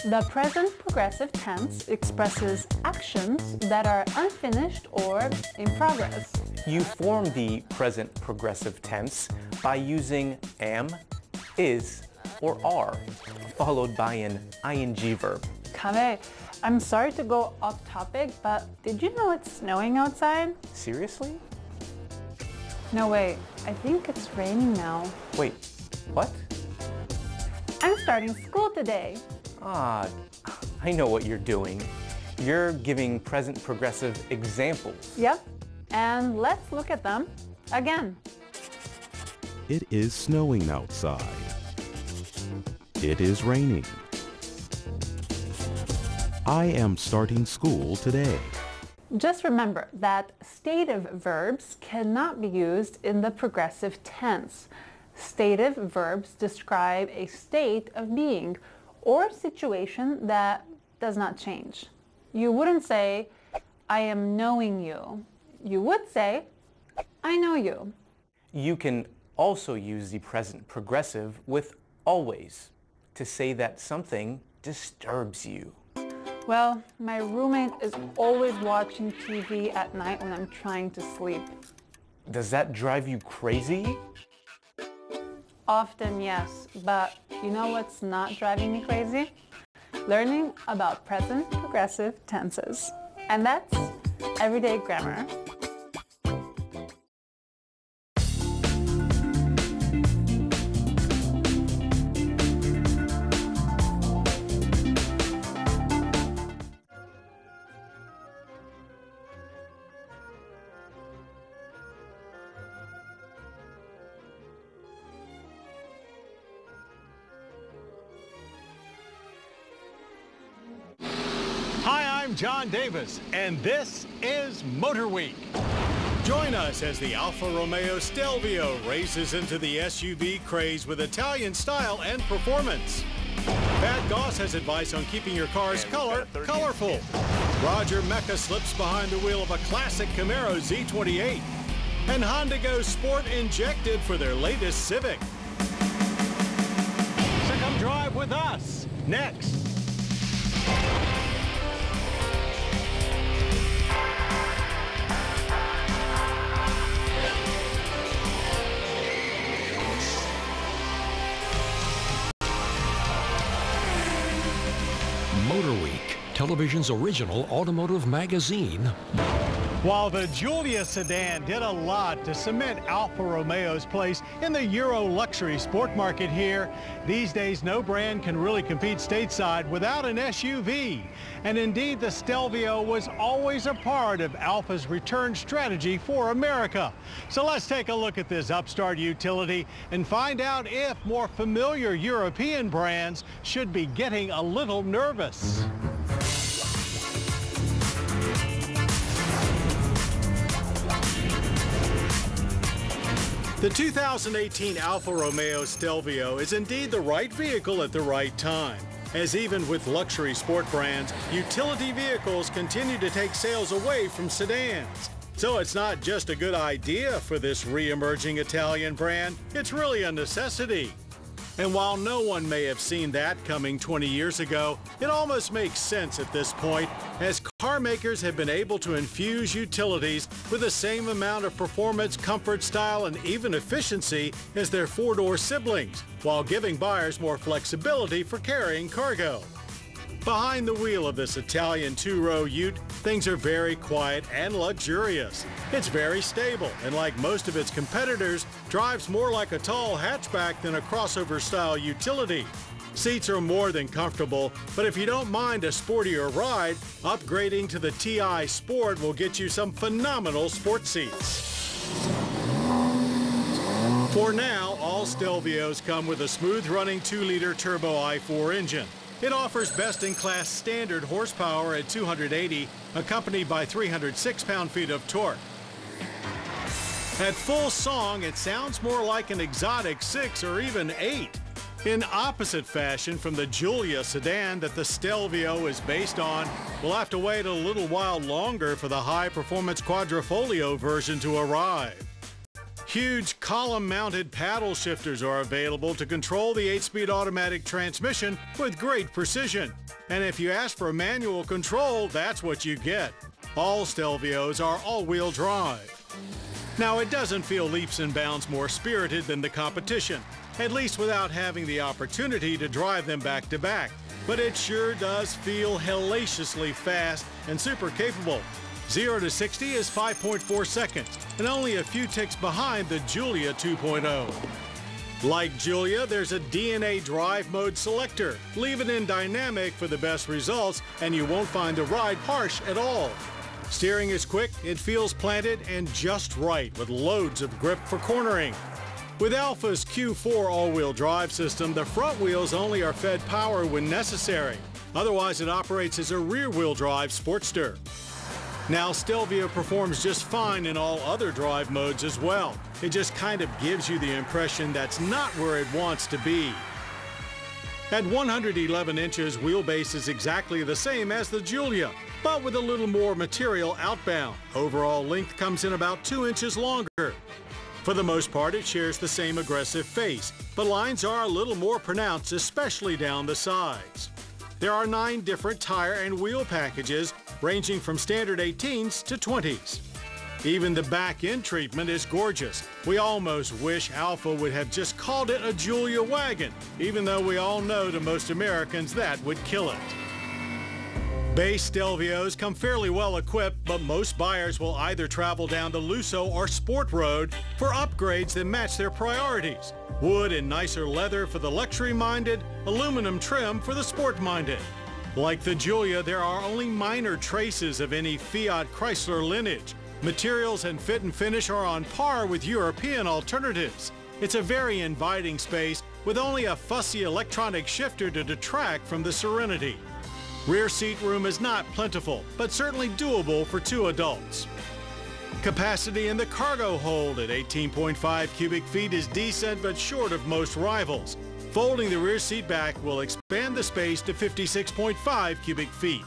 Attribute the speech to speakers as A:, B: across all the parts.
A: The present progressive tense expresses actions that are unfinished or in progress.
B: You form the present progressive tense by using am, is, or are, followed by an ing verb.
A: Kame, I'm sorry to go off topic, but did you know it's snowing outside?
B: Seriously?
A: No, wait. I think it's raining now.
B: Wait, what?
A: I'm starting school today.
B: Ah, I know what you're doing. You're giving present progressive examples.
A: Yep. And let's look at them again.
C: It is snowing outside. It is raining. I am starting school today.
A: Just remember that stative verbs cannot be used in the progressive tense. Stative verbs describe a state of being or situation that does not change. You wouldn't say, I am knowing you. You would say, I know you.
B: You can also use the present progressive with always to say that something disturbs you.
A: Well, my roommate is always watching TV at night when I'm trying to sleep.
B: Does that drive you crazy?
A: Often, yes, but you know what's not driving me crazy? Learning about present progressive tenses. And that's Everyday Grammar.
D: Hi, I'm John Davis, and this is Motor Week. Join us as the Alfa Romeo Stelvio races into the SUV craze with Italian style and performance. Pat Goss has advice on keeping your car's color colorful. Roger Mecca slips behind the wheel of a classic Camaro Z28. And Honda goes sport injected for their latest Civic. So come drive with us next.
E: Motor Week, television's original automotive magazine.
D: While the Giulia sedan did a lot to cement Alfa Romeo's place in the Euro luxury sport market here, these days no brand can really compete stateside without an SUV. And indeed, the Stelvio was always a part of Alfa's return strategy for America. So let's take a look at this upstart utility and find out if more familiar European brands should be getting a little nervous. The 2018 Alfa Romeo Stelvio is indeed the right vehicle at the right time, as even with luxury sport brands, utility vehicles continue to take sales away from sedans. So it's not just a good idea for this re-emerging Italian brand, it's really a necessity. And while no one may have seen that coming 20 years ago, it almost makes sense at this point, as car makers have been able to infuse utilities with the same amount of performance, comfort, style, and even efficiency as their four-door siblings, while giving buyers more flexibility for carrying cargo. Behind the wheel of this Italian two-row ute, things are very quiet and luxurious. It's very stable, and like most of its competitors, drives more like a tall hatchback than a crossover-style utility. Seats are more than comfortable, but if you don't mind a sportier ride, upgrading to the TI Sport will get you some phenomenal sport seats. For now, all Stelvios come with a smooth-running 2-liter turbo i4 engine. It offers best-in-class standard horsepower at 280, accompanied by 306 pound-feet of torque. At full song, it sounds more like an exotic 6 or even 8. In opposite fashion from the Giulia sedan that the Stelvio is based on, we'll have to wait a little while longer for the high-performance Quadrifoglio version to arrive. Huge column-mounted paddle shifters are available to control the 8-speed automatic transmission with great precision. And if you ask for manual control, that's what you get. All Stelvios are all-wheel drive. Now, it doesn't feel leaps and bounds more spirited than the competition, at least without having the opportunity to drive them back to back. But it sure does feel hellaciously fast and super capable. 0 to 60 is 5.4 seconds, and only a few ticks behind the Giulia 2.0. Like Giulia, there's a DNA drive mode selector. Leave it in dynamic for the best results, and you won't find the ride harsh at all. Steering is quick, it feels planted, and just right with loads of grip for cornering. With ALFA's Q4 all-wheel drive system, the front wheels only are fed power when necessary. Otherwise, it operates as a rear-wheel drive Sportster. Now, Stelvio performs just fine in all other drive modes as well. It just kind of gives you the impression that's not where it wants to be. At 111 inches, wheelbase is exactly the same as the Giulia, but with a little more material outbound. Overall length comes in about 2 inches longer. For the most part, it shares the same aggressive face, but lines are a little more pronounced, especially down the sides. There are 9 different tire and wheel packages, ranging from standard 18s to 20s. Even the back end treatment is gorgeous. We almost wish ALFA would have just called it a Giulia wagon, even though we all know to most Americans that would kill it. Base Stelvios come fairly well equipped, but most buyers will either travel down the Lusso or Sport Road for upgrades that match their priorities. Wood and nicer leather for the luxury-minded, aluminum trim for the sport-minded. Like the Giulia, there are only minor traces of any Fiat Chrysler lineage. Materials and fit and finish are on par with European alternatives. It's a very inviting space with only a fussy electronic shifter to detract from the serenity. Rear seat room is not plentiful, but certainly doable for 2 adults. Capacity in the cargo hold at 18.5 cubic feet is decent but short of most rivals. Folding the rear seat back will expand the space to 56.5 cubic feet.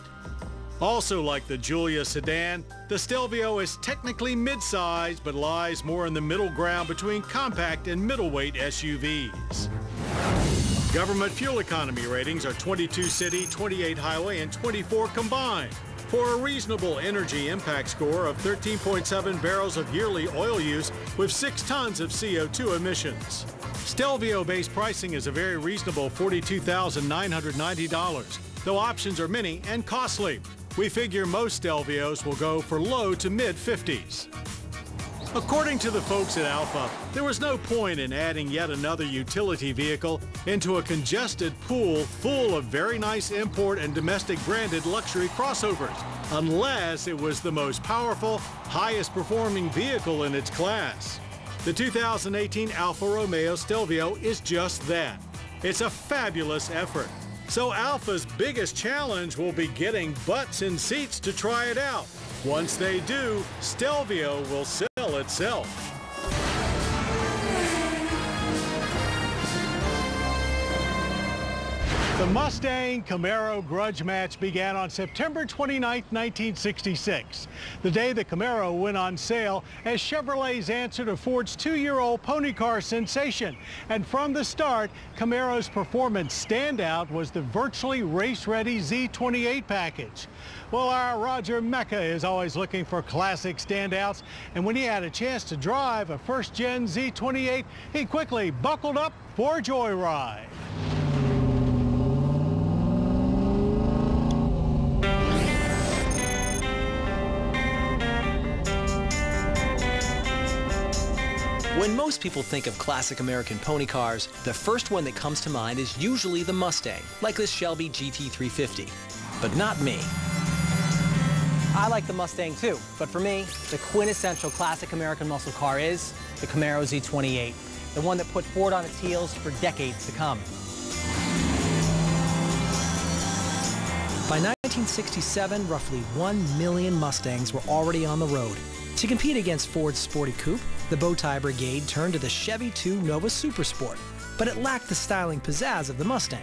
D: Also like the Giulia sedan, the Stelvio is technically mid-size but lies more in the middle ground between compact and middleweight SUVs. Government fuel economy ratings are 22 city, 28 highway, and 24 combined, for a reasonable energy impact score of 13.7 barrels of yearly oil use with 6 tons of CO2 emissions. Stelvio-based pricing is a very reasonable $42,990, though options are many and costly. We figure most Stelvios will go for low to mid-50s. According to the folks at ALFA, there was no point in adding yet another utility vehicle into a congested pool full of very nice import and domestic branded luxury crossovers, unless it was the most powerful, highest performing vehicle in its class. The 2018 Alfa Romeo Stelvio is just that. It's a fabulous effort. So ALFA's biggest challenge will be getting butts in seats to try it out. Once they do, Stelvio will sell itself. The Mustang Camaro grudge match began on September 29, 1966, the day the Camaro went on sale as Chevrolet's answer to Ford's 2-year-old pony car sensation. And from the start, Camaro's performance standout was the virtually race-ready Z28 package. Well, our Roger Mecca is always looking for classic standouts, and when he had a chance to drive a first-gen Z28, he quickly buckled up for a joyride.
F: When most people think of classic American pony cars, the first one that comes to mind is usually the Mustang, like this Shelby GT350. But not me.
G: I like the Mustang too, but for me, the quintessential classic American muscle car is the Camaro Z28, the one that put Ford on its heels for decades to come.
F: By 1967, roughly 1 million Mustangs were already on the road. To compete against Ford's sporty coupe, the Bowtie Brigade turned to the Chevy 2 Nova Super Sport, but it lacked the styling pizzazz of the Mustang.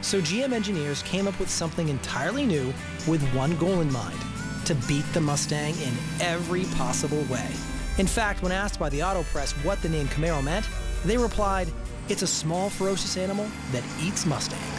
F: So GM engineers came up with something entirely new with one goal in mind: to beat the Mustang in every possible way. In fact, when asked by the auto press what the name Camaro meant, they replied, "It's a small, ferocious animal that eats Mustangs."